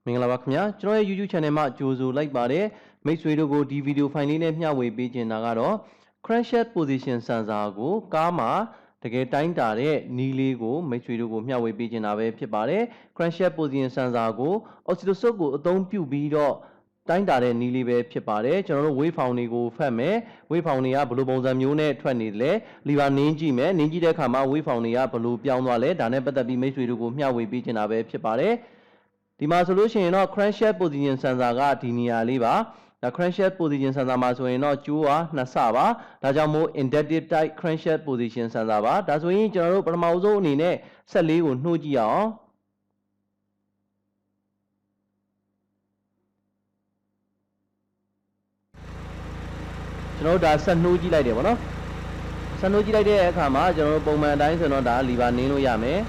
မင်္ဂလာပါခင်ဗျာကျွန်တော်ရဲ့ YouTube channel မှာကြိုဆိုလိုက်ပါတယ်မိတ်ဆွေတို့ကိုဒီဗီဒီယိုဖိုင်လေးနဲ့မျှဝေပေးခြင်းတာကတော့ crankshaft position sensor ကိုကားမှာတကယ်တိုင်းတာတဲ့နီးလေးကိုမိတ်ဆွေတို့ကိုမျှဝေပေးခြင်းတာပဲဖြစ်ပါတယ် crankshaft position sensor ကို oscilloscope ကိုအသုံးပြုပြီးတော့တိုင်းတာတဲ့နီးလေးပဲဖြစ်ပါတယ်ကျွန်တော်တို့ wave form တွေကိုဖတ်မယ် wave form တွေကဘယ်လိုပုံစံမျိုးနဲ့ထွက်နေလဲလီဗာနင်းကြည့်မယ်နင်းကြည့်တဲ့အခါမှာ wave form တွေကဘယ်လိုပြောင်းသွားလဲဒါနဲ့ပတ်သက်ပြီးမိတ်ဆွေတို့ကိုမျှဝေပေးခြင်းတာပဲဖြစ်ပါတယ်ဒီမှာဆိုလို့ရှိရင်တော့ crankshaft position sensor ကဒီနေရာလေးပါဒါ crankshaft position sensor မှာဆိုရင်တော့ကျိုးကနှစ်ဆပါဒါကြောင့်မို့ inductive type crankshaft position sensor ပါဒါဆိုရင်ကျွန်တော်တို့ပထမဆုံးအနေနဲ့ဆက်လေးကိုနှိုးကြည့်အောင်ကျွန်တော်တို့ဒါဆက်နှိုးကြည့်လိုက်တယ်ပေါ့နော်ဆက်နှိုးကြည့်လိုက်တဲ့အခါမှာကျွန်တော်တို့ပုံမှန်အတိုင်းဆိုတော့ဒါလီဗာနင်းလို့ရမယ်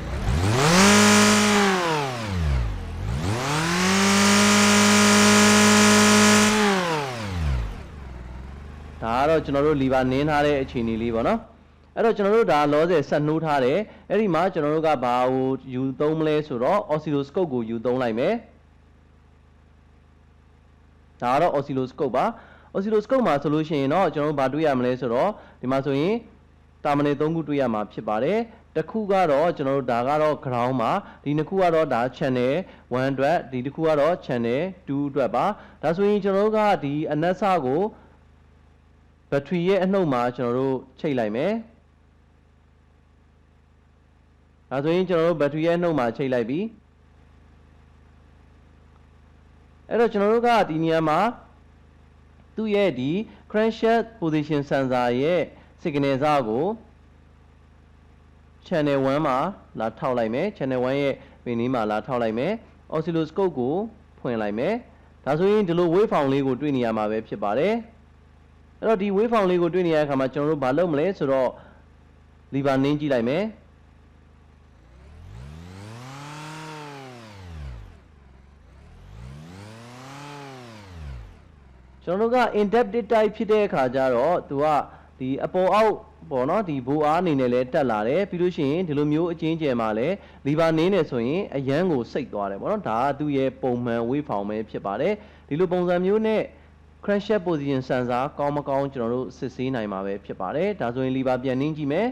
ဒါကတော့ကျွန်တော်တို့လီဗာနင်းထားတဲ့အခြေအနေလေးပေါ့နော်အဲ့တော့ကျွန်တော်တို့ဒါလောဆယ်ဆက်နှိုးထားတယ်အဲ့ဒီမှာကျွန်တော်တို့ကဘာကိုယူသုံးမလဲဆိုတော့ oscilloscope ကိုယူသုံးလိုက်မယ်ဒါကတော့ oscilloscope ပါ oscilloscope မှာဆိုလို့ရှိရင်တော့ကျွန်တော်တို့ဘာတွေ့ရမလဲဆိုတော့ဒီမှာဆိုရင်တာမနယ်3ခုတွေ့ရမှာဖြစ်ပါတယ်တစ်ခုကတော့ကျွန်တော်တို့ဒါကတော့ ground ပါဒီနှစ်ခုကတော့ဒါ channel 1အတွက်ဒီတစ်ခုကတော့ channel 2အတွက်ပါဒါဆိုရင်ကျွန်တော်တို့ကဒီအနက်စကိုဘက်ထရီရဲ့အနှုတ်မှာကျွန်တော်တို့ချိတ်လိုက်မယ်ဒါဆိုရင်ကျွန်တော်တို့ဘက်ထရီရဲ့အနှုတ်မှာချိတ်လိုက်ပြီအဲ့တော့ကျွန်တော်တို့ကဒီနေရာမှာသူ့ရဲ့ဒီ crankshaft position sensor ရဲ့ signal စကို channel 1မှာလာထောက်လိုက်မယ် channel 1ရဲ့ပင်လေးမှာလာထောက်လိုက်မယ် oscilloscope ကိုဖွင့်လိုက်မယ်ဒါဆိုရင်ဒီလို wave form လေးကိုတွေ့နေရမှာပဲဖြစ်ပါတယ်အဲ့တော့ဒီ wave form လေးကိုတွေ့နေရတဲ့အခါမှာကျွန်တော်တို့ဘာလုပ်မလဲဆိုတော့လီဗာနင်းကြည့်လိုက်မယ်ကျွန်တော်တို့က inductive type ဖြစ်တဲ့အခါကျတော့သူကဒီအပေါ်အောက်ပေါ့နော်ဒီဘူအားအနေနဲ့လည်းတက်လာတယ်ပြီးလို့ရှိရင်ဒီလိုမျိုးအချင်းကျယ်မှာလည်းလီဗာနင်းနေဆိုရင်အရန်ကိုစိတ်သွားတယ်ပေါ့နော်ဒါကသူ့ရဲ့ပုံမှန် wave form ပဲဖြစ်ပါတယ်ဒီလိုပုံစံမျိုးနဲ့crankshaft position sensor ကောင်းမကောင်းကျွန်တော်တို့စစ်ဆေးနိုင်မှာပဲဖြစ်ပါတယ်ဒါဆိုရင်လီဗာပြန်နှင်းကြည့်မယ်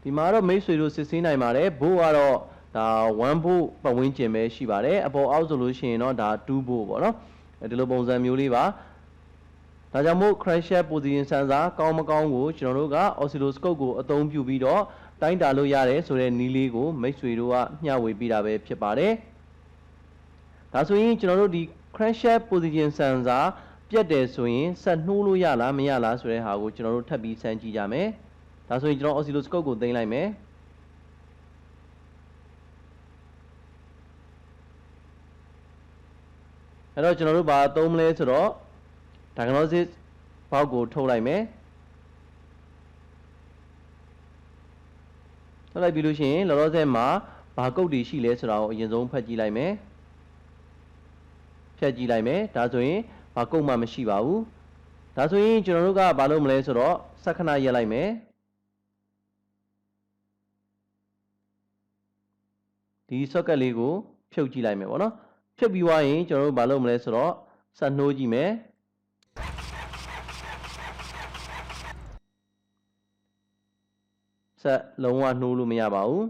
ဒီမှာတော့မိတ်ဆွေတို့စစ်ဆေးနိုင်ပါတယ်ဘို့ကတော့ဒါ1ဘို့ပတ်ဝန်းကျင်ပဲရှိပါတယ်အပေါ်အောက်ဆိုလို့ရှိရင်တော့ဒါ2ဘို့ပေါ့နော်ဒီလိုပုံစံမျိုးလေးပါဒါကြောင့်မို့ crankshaft position sensor ကောင်းမကောင်းကိုကျွန်တော်တို့က oscilloscope ကိုအသုံးပြုပြီးတော့တိုင်းတာလို့ရတယ်ဆိုတဲ့နည်းလေးကိုမိတ်ဆွေတို့ကမျှဝေပေးတာပဲဖြစ်ပါတယ်ဒါဆိုရင်ကျွန်တော်တို့ဒီ crankshaft position sensor ပြတ်တယ်ဆိုရင်ဆက်နှိုးလို့ရလားမရလားဆိုတဲ့ဟာကိုကျွန်တော်တို့ထပ်ပြီးစမ်းကြည့်ကြမယ်ဒါဆိုရင်ကျွန်တော် oscilloscope ကိုသိမ်းလိုက်မယ်အဲ့တော့ကျွန်တော်တို့ဘာသုံးမလဲဆိုတော့ diagnosis ဘောက်ကိုထုတ်လိုက်မယ်ထုတ်လိုက်ပြီးလို့ရှိရင်လောလောဆယ်မှာဘာကုတ်တွေရှိလဲဆိုတာကိုအရင်ဆုံးဖတ်ကြည့်လိုက်မယ်ဖြတ်ကြည့်လိုက်မယ်ဒါဆိုရင်ဘာကုတ်မှမရှိပါဘူးဒါဆိုရင်ကျွန်တော်တို့ကဘာလုပ်မလဲဆိုတော့စက္ကန့်ရက်လိုက်မယ်ဒီ socket လေးကိုဖြုတ်ကြည့်လိုက်မယ်ပေါ့နော်ဖြုတ်ပြီးသွားရင်ကျွန်တော်တို့ဘာလုပ်မလဲဆိုတော့ဆက်နှိုးကြည့်မယ်ဆက်လုံးဝနှိုးလို့မရပါဘူး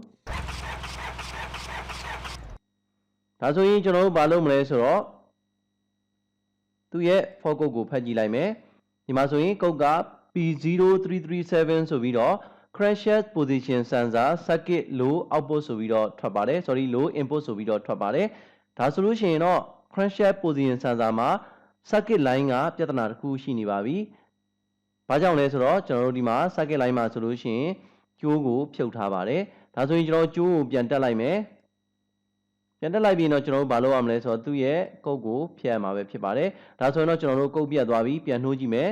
ဒါဆိုရင်ကျွန်တော်တို့ဘာလုပ်မလဲဆိုတော့သူ့ရဲ့ for code ကိုဖတ်ကြည့်လိုက်မယ်ဒီမှာဆိုရင် code က P0337 ဆိုပြီးတော့crankshaft position sensor circuit low output ဆိုပြီးတော့ထွက်ပါတယ် sorry low input ဆိုပြီးတော့ထွက်ပါတယ်ဒါဆိုလို့ရှိရင်တော့ crankshaft position sensor မှာ circuit line ကပြဿနာတစ်ခုရှိနေပါပြီဘာကြောင့်လဲဆိုတော့ကျွန်တော်တို့ဒီမှာ circuit line မှာဆိုလို့ရှိရင်ကျိုးကိုဖြုတ်ထားပါတယ်ဒါဆိုရင်ကျွန်တော်ကျိုးကိုပြန်တက်လိုက်မယ်ပြန်တက်လိုက်ပြီးတော့ကျွန်တော်တို့ဘာလုပ်ရမလဲဆိုတော့သူ့ရဲ့ကုတ်ကိုဖျက်ရမှာပဲဖြစ်ပါတယ်ဒါဆိုရင်တော့ကျွန်တော်တို့ကုတ်ပြတ်သွားပြီပြန်နှိုးကြည့်မယ်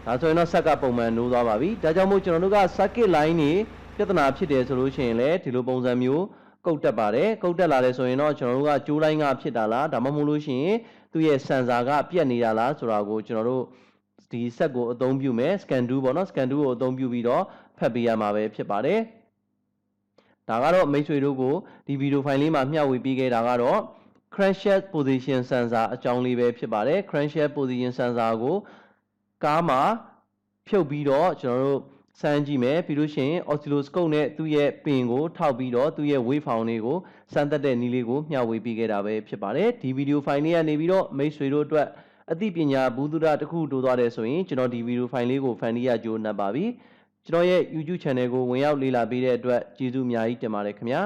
ဒါဆိုရင်တော့ဆက်ကပုံမှန်နိုးသွားပါပြီဒါကြောင့်မို့ကျွန်တော်တို့က circuit line နေ ပြဿနာဖြစ်တယ်ဆိုလို့ရှိရင်လည်းဒီလိုပုံစံမျိုးကုတ်တက်ပါတယ်ကုတ်တက်လာတယ်ဆိုရင်တော့ကျွန်တော်တို့ကကျိုးတိုင်းကဖြစ်တာလားဒါမှမဟုတ်လို့ရှိရင်သူ့ရဲ့ဆန်ဆာကပြတ်နေတာလားဆိုတာကိုကျွန်တော်တို့ဒီဆက်ကိုအသုံးပြုမယ် scan do ပေါ့နော် scan do ကိုအသုံးပြုပြီးတော့ဖတ်ပေးရမှာပဲဖြစ်ပါတယ်ဒါကတော့မိတ်ဆွေတို့ကိုဒီဗီဒီယိုဖိုင်လေးမှာမျှဝေပေးခဲ့တာကတော့ crankshaft position sensor အကြောင်းလေးပဲဖြစ်ပါတယ် crankshaft position sensor ကိုကားမှာဖြုတ်ပြီးတော့ကျွန်တော်တို့စမ်းကြည့်မယ်ပြီးလို့ရှိရင် oscilloscope နဲ့သူ့ရဲ့ပင်ကိုထောက်ပြီးတော့သူ့ရဲ့ wave form လေးကိုစမ်းသပ်တဲ့နည်းလေးကိုမျှဝေပေးခဲ့တာပဲဖြစ်ပါတယ်ဒီဗီဒီယိုဖိုင်လေးကနေပြီးတော့မိတ်ဆွေတို့အတွက်အသိပညာဘူးသုဒတစ်ခုတိုးသွားတယ်ဆိုရင်ကျွန်တော်ဒီဗီဒီယိုဖိုင်လေးကိုဖန်တီးရကြိုးနှပ်ပါပြီကျွန်တော်ရဲ့ YouTube channel ကိုဝင်ရောက်လေ့လာပေးတဲ့အတွက်ကျေးဇူးအများကြီးတင်ပါတယ်ခင်ဗျာ